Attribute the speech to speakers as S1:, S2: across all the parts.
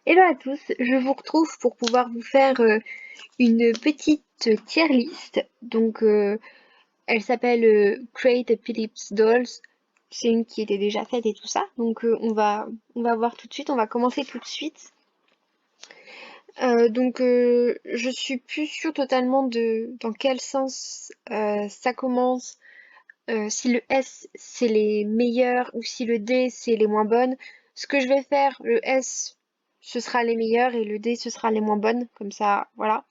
S1: Hello à tous, je vous retrouve pour pouvoir vous faire une petite tier list. Donc, elle s'appelle Create a Philips Dolls. C'est une qui était déjà faite et tout ça. Donc, on va voir tout de suite. On va commencer tout de suite. Je suis plus sûre totalement de dans quel sens ça commence. Si le S c'est les meilleurs ou si le D c'est les moins bonnes. Ce que je vais faire, le S ce sera les meilleurs et le D ce sera les moins bonnes, comme ça, voilà.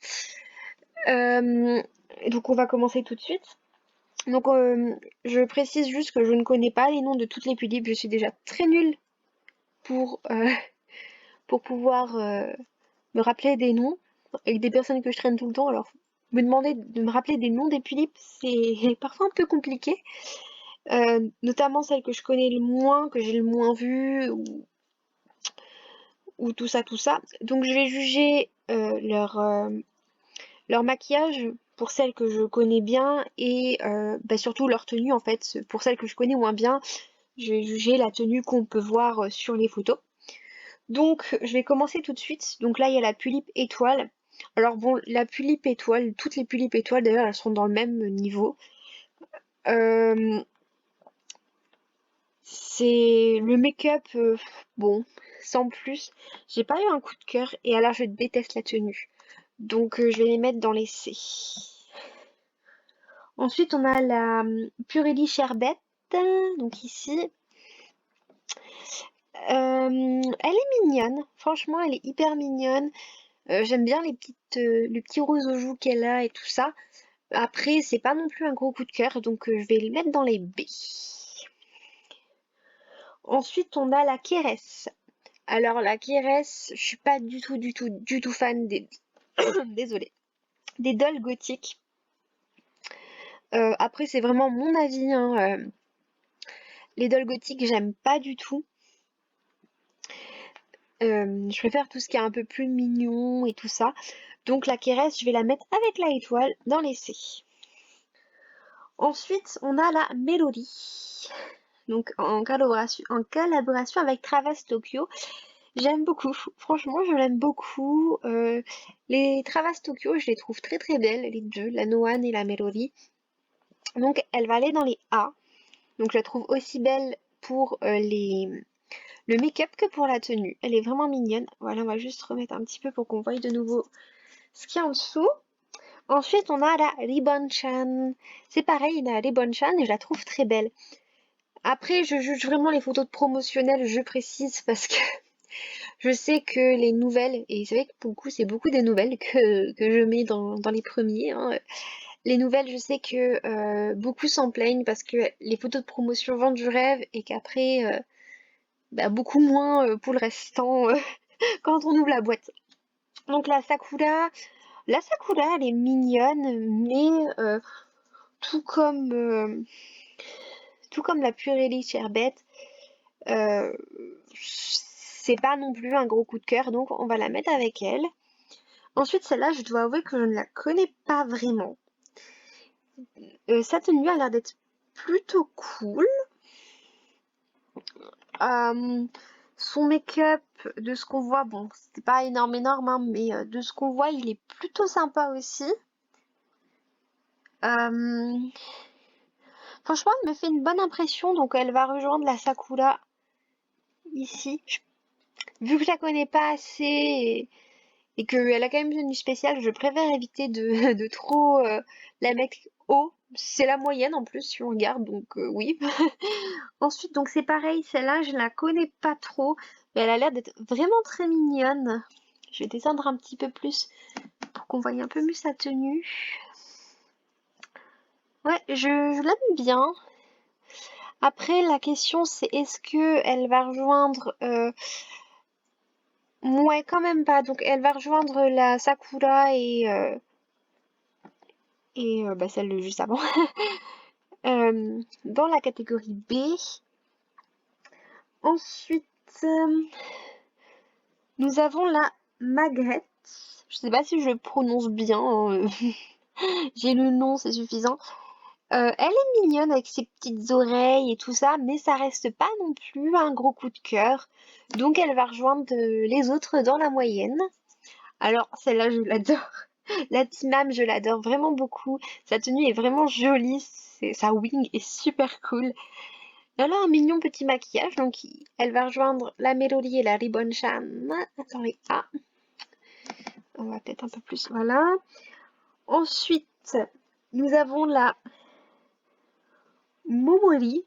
S1: Euh, donc on va commencer tout de suite. Donc je précise juste que je ne connais pas les noms de toutes les pulipes, je suis déjà très nulle pour, euh, pour pouvoir me rappeler des noms avec des personnes que je traîne tout le temps, alors me demander de me rappeler des noms des pulipes, c'est parfois un peu compliqué. Notamment celles que je connais le moins, que j'ai le moins vues, ou tout ça, tout ça. Donc je vais juger leur maquillage pour celles que je connais bien et surtout leur tenue en fait. Pour celles que je connais moins bien, je vais juger la tenue qu'on peut voir sur les photos. Donc je vais commencer tout de suite. Donc là il y a la Pulipe étoile. Alors bon, la Pulipe étoile, toutes les Pulipes étoiles d'ailleurs elles sont dans le même niveau. Euh, C'est le make-up, bon, sans plus. J'ai pas eu un coup de cœur et alors je déteste la tenue. Donc je vais les mettre dans les C. Ensuite on a la Purelli Sherbet, donc ici. Elle est mignonne, franchement elle est hyper mignonne. J'aime bien le petit rose aux joues qu'elle a et tout ça. Après c'est pas non plus un gros coup de cœur donc je vais le mettre dans les B. Ensuite on a la Kérès. Alors la Kérès, je suis pas du tout fan des désolée, des dolls gothiques. Après c'est vraiment mon avis, hein, les dolls gothiques j'aime pas du tout. Je préfère tout ce qui est un peu plus mignon et tout ça. Donc la Kérès, je vais la mettre avec la étoile dans les C. Ensuite on a la Mélodie. Donc en collaboration avec Travas Tokyo. J'aime beaucoup, franchement, je l'aime beaucoup. Les Travas Tokyo, je les trouve très très belles, les deux, la Noan et la Melody. Donc, elle va aller dans les A. Donc, je la trouve aussi belle pour le make-up que pour la tenue. Elle est vraiment mignonne. Voilà, on va juste remettre un petit peu pour qu'on voie de nouveau ce qu'il y a en dessous. Ensuite, on a la Ribbon Chan. C'est pareil, la Ribbon Chan, et je la trouve très belle. Après, je juge vraiment les photos de promotionnelles, je précise, parce que je sais que les nouvelles, et c'est vrai que pour le coup c'est beaucoup des nouvelles que je mets dans les premiers, hein. Les nouvelles, je sais que beaucoup s'en plaignent parce que les photos de promotion vendent du rêve et qu'après, beaucoup moins pour le restant quand on ouvre la boîte. Donc la Sakura elle est mignonne, mais tout comme la Purelli Sherbet, euh, c'est pas non plus un gros coup de cœur, donc on va la mettre avec elle. Ensuite, celle-là, je dois avouer que je ne la connais pas vraiment. Sa tenue a l'air d'être plutôt cool. Euh, Son make-up, de ce qu'on voit, bon, c'est pas énorme, hein, mais de ce qu'on voit, il est plutôt sympa aussi. Euh, Franchement, elle me fait une bonne impression, donc elle va rejoindre la Sakura ici. Vu que je la connais pas assez et qu'elle a quand même une tenue spéciale, je préfère éviter de trop la mettre haut. C'est la moyenne en plus si on regarde, donc oui. Ensuite, donc c'est pareil, celle-là, je la connais pas trop, mais elle a l'air d'être vraiment très mignonne. Je vais descendre un petit peu plus pour qu'on voie un peu mieux sa tenue. Ouais, je l'aime bien. Après, la question c'est est-ce que elle va rejoindre ouais, quand même pas. Donc elle va rejoindre la Sakura et celle de juste avant. Dans la catégorie B. Ensuite, nous avons la Magrette. Je sais pas si je le prononce bien, hein, j'ai le nom, c'est suffisant. Elle est mignonne avec ses petites oreilles et tout ça, mais ça reste pas non plus un gros coup de cœur. Donc elle va rejoindre les autres dans la moyenne. Alors celle-là, je l'adore. La Timam, je l'adore vraiment beaucoup. Sa tenue est vraiment jolie, sa wing est super cool. Elle a un mignon petit maquillage, donc elle va rejoindre la Mélodie et la Ribbon Chan. Attendez, on va peut-être un peu plus, voilà. Ensuite, nous avons la Momori.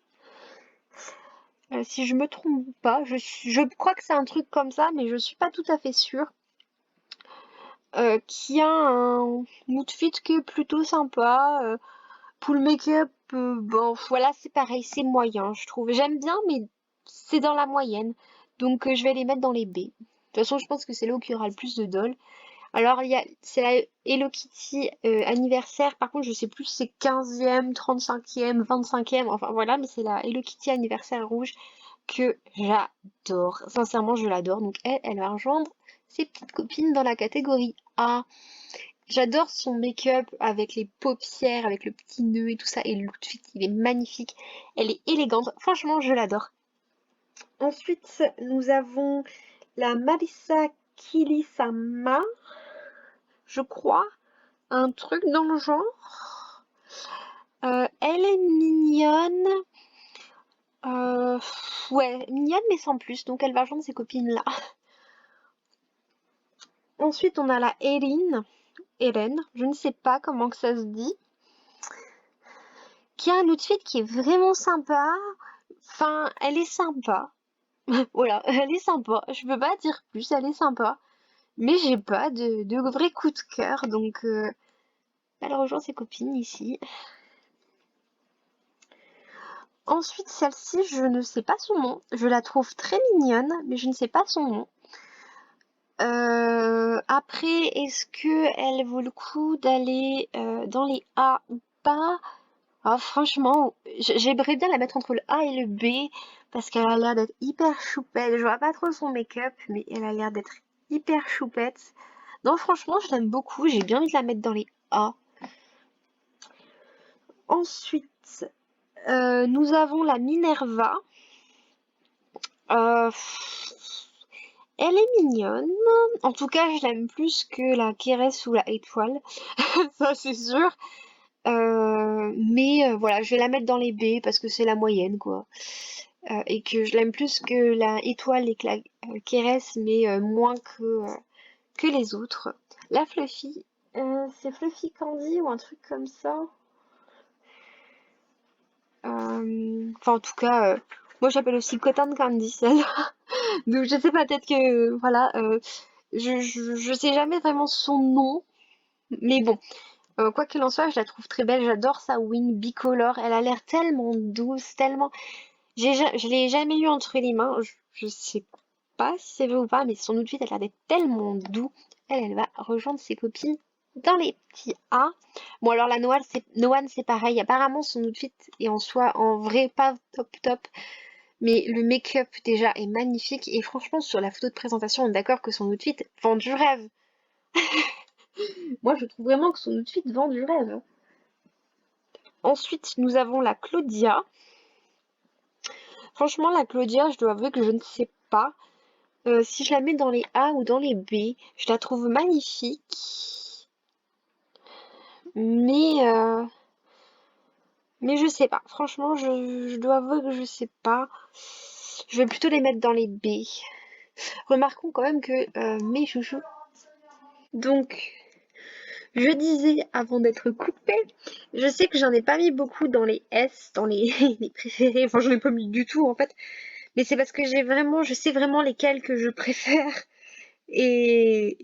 S1: Si je me trompe pas, je crois que c'est un truc comme ça, mais je suis pas tout à fait sûre. Qui a un outfit qui est plutôt sympa. Pour le make-up, bon, voilà, c'est pareil, c'est moyen, je trouve. J'aime bien, mais c'est dans la moyenne. Donc, je vais les mettre dans les B. De toute façon, je pense que c'est là où il y aura le plus de dolls. Alors, c'est la Hello Kitty anniversaire. Par contre, je sais plus si c'est 15e, 35e, 25e. Enfin, voilà, mais c'est la Hello Kitty anniversaire rouge que j'adore. Sincèrement, je l'adore. Donc, elle va rejoindre ses petites copines dans la catégorie A. J'adore son make-up avec les paupières, avec le petit nœud et tout ça. Et l'outfit, il est magnifique. Elle est élégante. Franchement, je l'adore. Ensuite, nous avons la Marisa Kilisama, je crois. Un truc dans le genre. Elle est mignonne. Ouais, mignonne mais sans plus. Donc elle va rejoindre ses copines là. Ensuite, on a la Erin, je ne sais pas comment que ça se dit, qui a un outfit qui est vraiment sympa. Enfin, elle est sympa. Voilà, elle est sympa. Je peux pas dire plus, elle est sympa. Mais j'ai pas de vrai coup de cœur, donc elle rejoint ses copines ici. Ensuite, celle-ci, je ne sais pas son nom. Je la trouve très mignonne, mais je ne sais pas son nom. Après, est-ce que elle vaut le coup d'aller dans les A ou pas? Ah, franchement, j'aimerais bien la mettre entre le A et le B parce qu'elle a l'air d'être hyper choupette. Je vois pas trop son make-up, mais elle a l'air d'être hyper choupette. Non, franchement, je l'aime beaucoup. J'ai bien envie de la mettre dans les A. Ensuite, nous avons la Minerva. Euh, Elle est mignonne. En tout cas, je l'aime plus que la Kérès ou la Étoile. Ça, c'est sûr. Mais voilà, je vais la mettre dans les B parce que c'est la moyenne, quoi. Et que je l'aime plus que la Étoile et que la Kérès, mais moins que les autres. La Fluffy, c'est Fluffy Candy ou un truc comme ça. Enfin, en tout cas, moi j'appelle aussi Cotton Candy, celle-là. Donc je sais pas, peut-être que, voilà, je sais jamais vraiment son nom. Mais bon, quoi qu'il en soit, je la trouve très belle. J'adore sa wing bicolore. Elle a l'air tellement douce, tellement. Je l'ai jamais eu entre les mains. Je sais pas si c'est vrai ou pas, mais son outfit a l'air d'être tellement doux. Elle va rejoindre ses copines dans les petits A. Bon, alors la Noan, c'est pareil. Apparemment, son outfit est en soi, en vrai, pas top top. Mais le make-up déjà est magnifique. Et franchement, sur la photo de présentation, on est d'accord que son outfit vend du rêve. Moi, je trouve vraiment que son outfit vend du rêve. Ensuite, nous avons la Claudia. Franchement, la Claudia, je dois avouer que je ne sais pas si je la mets dans les A ou dans les B. Je la trouve magnifique, mais euh, mais je sais pas. Franchement, je dois avouer que je sais pas. Je vais plutôt les mettre dans les B. Remarquons quand même que mes chouchous. Donc, je disais avant d'être coupée, je sais que j'en ai pas mis beaucoup dans les S, dans les, les préférés. Enfin, j'en ai pas mis du tout en fait. Mais c'est parce que je sais vraiment lesquels que je préfère. Mais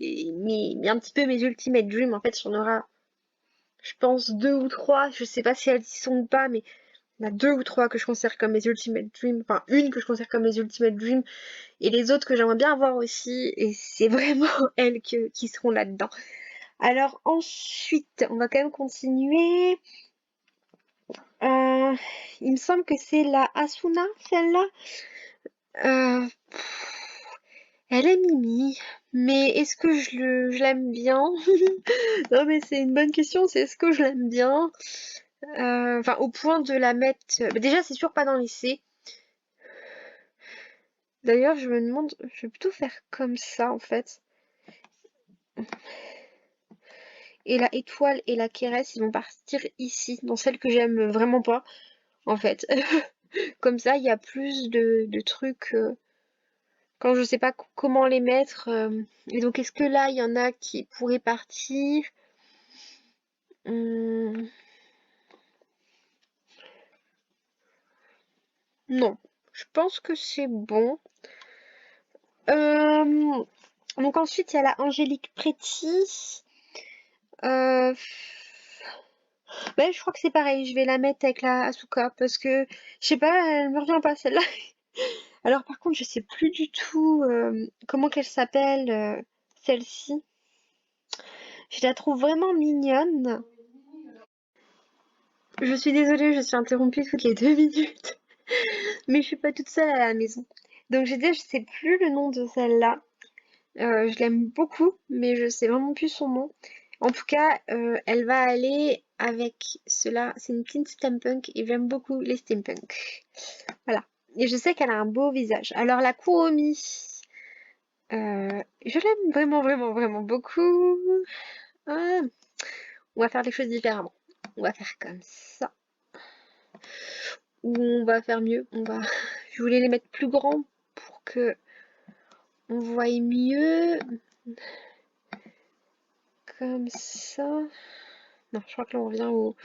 S1: un petit peu mes Ultimate Dreams, en fait, j'en aura, je pense, deux ou trois. Je sais pas si elles y sont ou pas, mais il y en a deux ou trois que je considère comme mes Ultimate Dreams. Enfin, une que je considère comme mes Ultimate Dreams. Et les autres que j'aimerais bien avoir aussi. Et c'est vraiment elles qui seront là-dedans. Alors ensuite, on va quand même continuer. Euh, il me semble que c'est la Asuna, celle-là. Euh, Elle est mimi, mais est-ce que je l'aime bien? Non mais c'est une bonne question, c'est est-ce que je l'aime bien? Enfin, au point de la mettre... bah, déjà, c'est sûr pas dans les C. D'ailleurs, je me demande... Je vais plutôt faire comme ça, en fait. Et la étoile et la Kérès, ils vont partir ici, dans celle que j'aime vraiment pas, en fait. Comme ça, il y a plus de trucs quand je sais pas comment les mettre. Et donc, est-ce que là, il y en a qui pourraient partir? Hum, non, je pense que c'est bon. Euh, donc ensuite, il y a la Angélique Préti. Euh, ben, je crois que c'est pareil, je vais la mettre avec la Asuka parce que, je sais pas, elle me revient pas celle-là. Alors par contre, je sais plus du tout comment qu'elle s'appelle, celle-ci. Je la trouve vraiment mignonne. Je suis désolée, je suis interrompue toutes les 2 minutes, mais je suis pas toute seule à la maison. Donc j'ai dit, je sais plus le nom de celle-là. Je l'aime beaucoup, mais je sais vraiment plus son nom. En tout cas, elle va aller avec cela. C'est une petite steampunk et j'aime beaucoup les steampunk. Voilà. Et je sais qu'elle a un beau visage. Alors la Kuromi, je l'aime vraiment, vraiment, vraiment beaucoup. Ah, on va faire des choses différemment. On va faire comme ça. Ou on va faire mieux. Je voulais les mettre plus grands pour que on voie mieux. Comme ça. Non, je crois que là on revient au...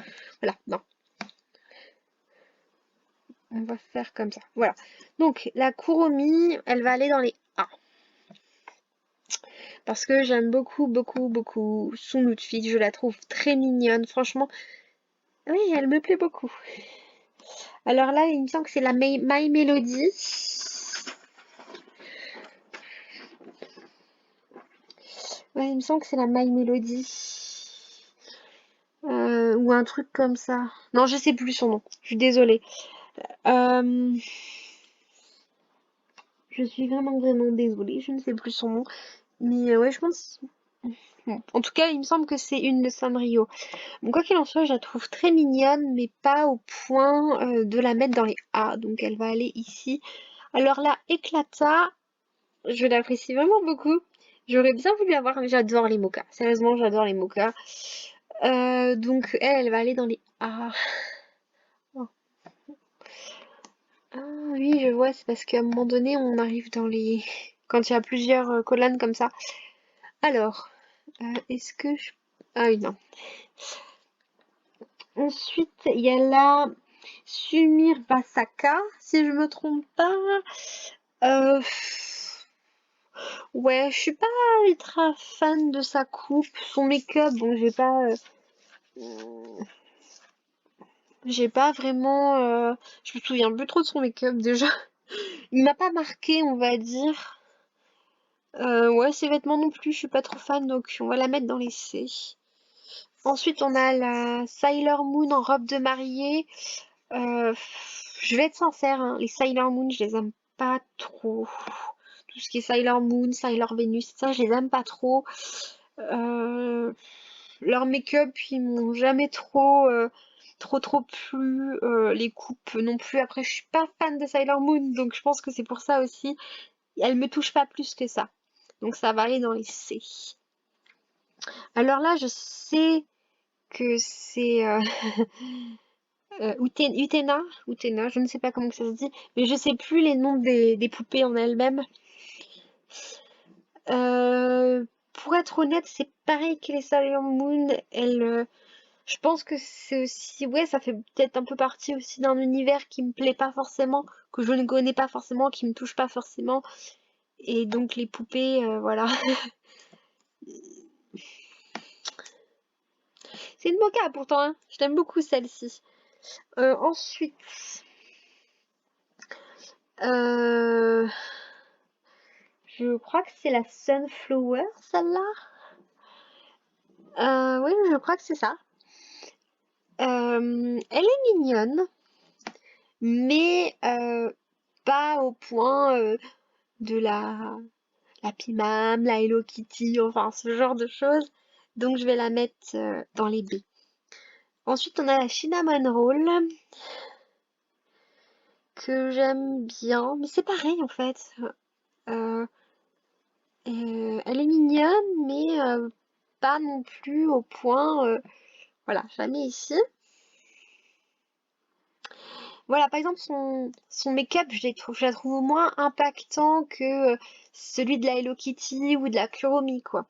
S1: Voilà, non. On va faire comme ça. Voilà. Donc, la Kuromi, elle va aller dans les A. Parce que j'aime beaucoup, beaucoup, beaucoup son outfit. Je la trouve très mignonne. Franchement, oui, elle me plaît beaucoup. Alors là, il me semble que c'est la My Melody. Ouais, il me semble que c'est la My Melody. Ou un truc comme ça. Non, je sais plus son nom. Je suis désolée. Euh, je suis vraiment, vraiment désolée. Je ne sais plus son nom. Mais ouais, je pense... Bon, en tout cas, il me semble que c'est une de Sanrio. Bon, quoi qu'il en soit, je la trouve très mignonne, mais pas au point de la mettre dans les A. Donc elle va aller ici. Alors là, Eclata, je l'apprécie vraiment beaucoup. J'aurais bien voulu avoir, mais j'adore les mochas. Sérieusement, j'adore les mochas. Donc elle va aller dans les A. Oh. Ah oui, je vois, c'est parce qu'à un moment donné, on arrive dans les... Quand il y a plusieurs colonnes comme ça. Alors, est-ce que je... Ah oui, non. Ensuite, il y a la Sumir Basaka, si je me trompe pas. Euh, ouais, je suis pas ultra fan de sa coupe. Son make-up, bon, j'ai pas vraiment. Je me souviens plus trop de son make-up déjà. Il m'a pas marqué, on va dire. Ouais, ses vêtements non plus, je suis pas trop fan, donc on va la mettre dans les C. Ensuite, on a la Sailor Moon en robe de mariée. Euh, je vais être sincère, hein, les Sailor Moon, je les aime pas trop. Tout ce qui est Sailor Moon, Sailor Venus, ça, je les aime pas trop. Euh, leur make-up, ils m'ont jamais trop plu. Les coupes non plus. Après, je suis pas fan de Sailor Moon, donc je pense que c'est pour ça aussi. Elle me touche pas plus que ça. Donc ça va aller dans les C. Alors là, je sais que c'est Utena, je ne sais pas comment que ça se dit, mais je sais plus les noms des poupées en elles-mêmes. Pour être honnête, c'est pareil que les Sailor Moon. Je pense que c'est aussi, ouais, ça fait peut-être un peu partie aussi d'un univers qui me plaît pas forcément, que je ne connais pas forcément, qui me touche pas forcément. Et donc les poupées, voilà. C'est une mocha pourtant, hein. Je t'aime beaucoup celle-ci. Ensuite, euh, je crois que c'est la Sunflower, celle-là. Oui, je crois que c'est ça. Elle est mignonne, mais pas au point de la Pimam, la Hello Kitty, enfin ce genre de choses. Donc je vais la mettre dans les B. Ensuite, on a la cinnamon roll que j'aime bien, mais c'est pareil en fait. Euh, elle est mignonne, mais pas non plus au point. Voilà, je la mets ici. Voilà, par exemple, son make-up, je la trouve moins impactant que celui de la Hello Kitty ou de la Kuromi, quoi.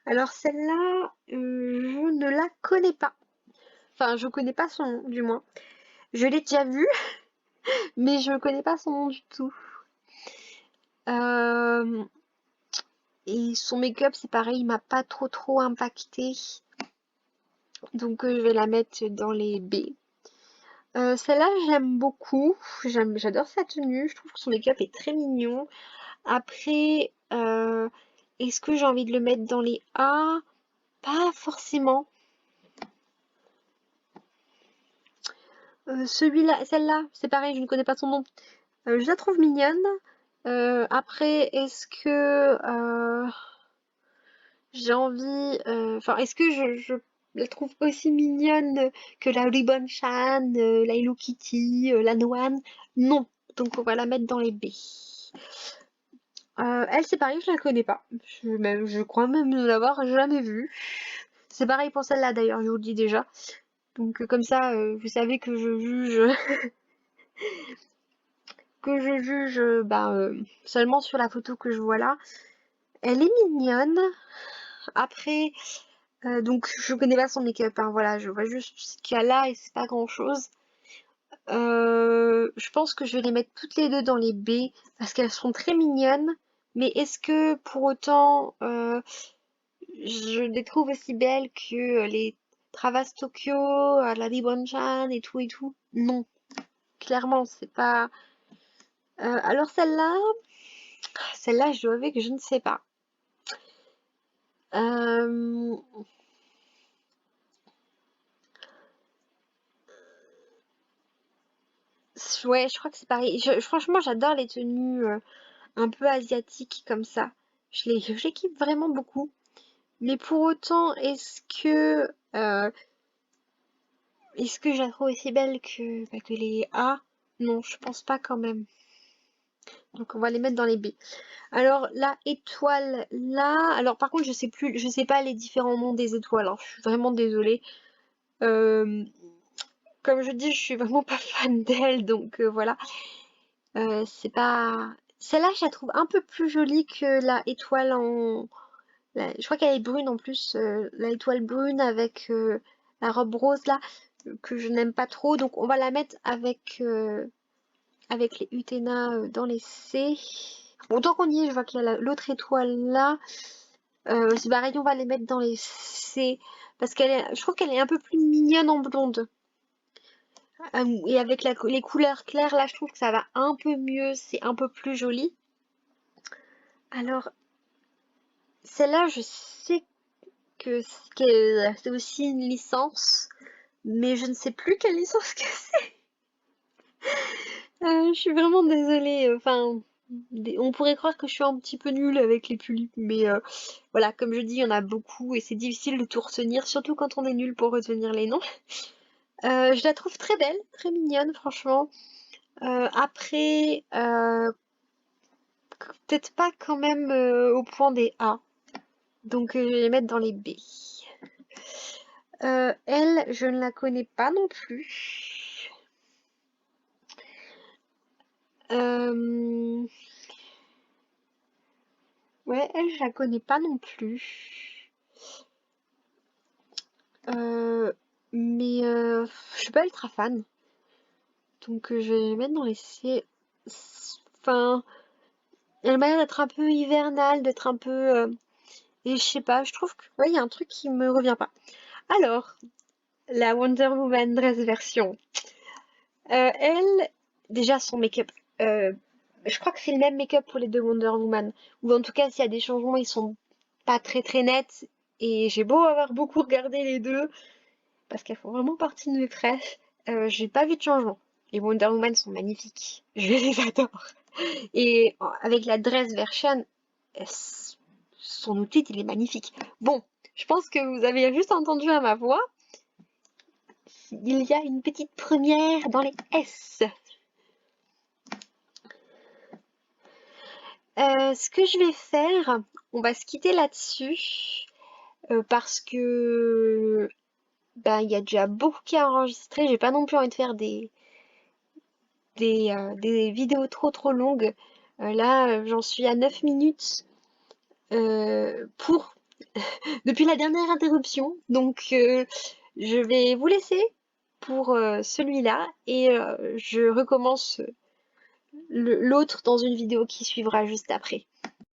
S1: Alors celle-là, je ne la connais pas. Enfin, je connais pas son nom, du moins. Je l'ai déjà vue, mais je connais pas son nom du tout. Euh, et son make-up, c'est pareil, il m'a pas trop impacté. Donc je vais la mettre dans les B. Celle-là, j'aime beaucoup. J'adore sa tenue. Je trouve que son make-up est très mignon. Après, est-ce que j'ai envie de le mettre dans les A? Pas forcément. Celui-là, celle-là, c'est pareil, je ne connais pas son nom. Je la trouve mignonne. Après, est-ce que j'ai envie, enfin, est-ce que je la trouve aussi mignonne que la Ribbon Chan, la Hello Kitty, la Noan? Non. Donc on va la mettre dans les B. Elle, c'est pareil, je la connais pas. Je crois même ne l'avoir jamais vue. C'est pareil pour celle-là d'ailleurs, je vous le dis déjà. Donc comme ça, vous savez que je juge, seulement sur la photo que je vois là. Elle est mignonne. Après, donc je connais pas son make-up, hein, voilà, je vois juste ce qu'il y a là et c'est pas grand-chose. Je pense que je vais les mettre toutes les deux dans les B parce qu'elles sont très mignonnes. Mais est-ce que pour autant je les trouve aussi belles que les Travas Tokyo, la Ribbon-chan et tout et tout? Non, clairement, c'est pas. Alors celle-là, je dois avouer que je ne sais pas. Euh, ouais, je crois que c'est pareil. Franchement, j'adore les tenues un peu asiatiques comme ça. Je les kiffe vraiment beaucoup. Mais pour autant, est-ce que je la trouve aussi belle que les A? Non, je pense pas quand même. Donc on va les mettre dans les B. Alors la étoile là, alors par contre je sais pas les différents noms des étoiles, alors je suis vraiment désolée. Euh, Comme je dis, je suis vraiment pas fan d'elle, donc voilà. C'est pas. Celle-là, je la trouve un peu plus jolie que la étoile en. Je crois qu'elle est brune en plus, la étoile brune avec la robe rose là, que je n'aime pas trop. Donc on va la mettre avec les Utena dans les C. Bon, tant qu'on y est, je vois qu'il y a l'autre étoile là. C'est pareil, on va les mettre dans les C. Parce je trouve qu'elle est un peu plus mignonne en blonde. Et avec les couleurs claires, là, je trouve que ça va un peu mieux, c'est un peu plus joli. Alors, celle-là, je sais c'est aussi une licence, mais je ne sais plus quelle licence que c'est. Je suis vraiment désolée. Enfin, on pourrait croire que je suis un petit peu nulle avec les tulipes, mais voilà, comme je dis, il y en a beaucoup et c'est difficile de tout retenir, surtout quand on est nul pour retenir les noms. Je la trouve très belle, très mignonne, franchement. Après, peut-être pas quand même au point des A. Donc je vais les mettre dans les B. Elle, je ne la connais pas non plus. Euh, Ouais, elle, je la connais pas non plus. Euh, mais je suis pas ultra fan. Donc je vais les mettre dans les C. Enfin, elle m'a l'air d'être un peu hivernale, d'être un peu. Et je sais pas, je trouve que. Ouais, il y a un truc qui me revient pas. Alors, la Wonder Woman dress version. Elle, déjà son make-up. euh, je crois que c'est le même make-up pour les deux Wonder Woman. Ou en tout cas, s'il y a des changements, ils sont pas très nets. Et j'ai beau avoir beaucoup regardé les deux, parce qu'elles font vraiment partie de mes préf, j'ai pas vu de changement. Les Wonder Woman sont magnifiques. Je les adore. Et avec la dress version, son outil, il est magnifique. Bon, je pense que vous avez juste entendu à ma voix il y a une petite première dans les S. Ce que je vais faire, on va se quitter là-dessus parce que ben, il y a déjà beaucoup qui a enregistré. J'ai pas non plus envie de faire des vidéos trop longues. Là, j'en suis à 9 minutes pour depuis la dernière interruption. Donc, je vais vous laisser pour celui-là et je recommence l'autre dans une vidéo qui suivra juste après.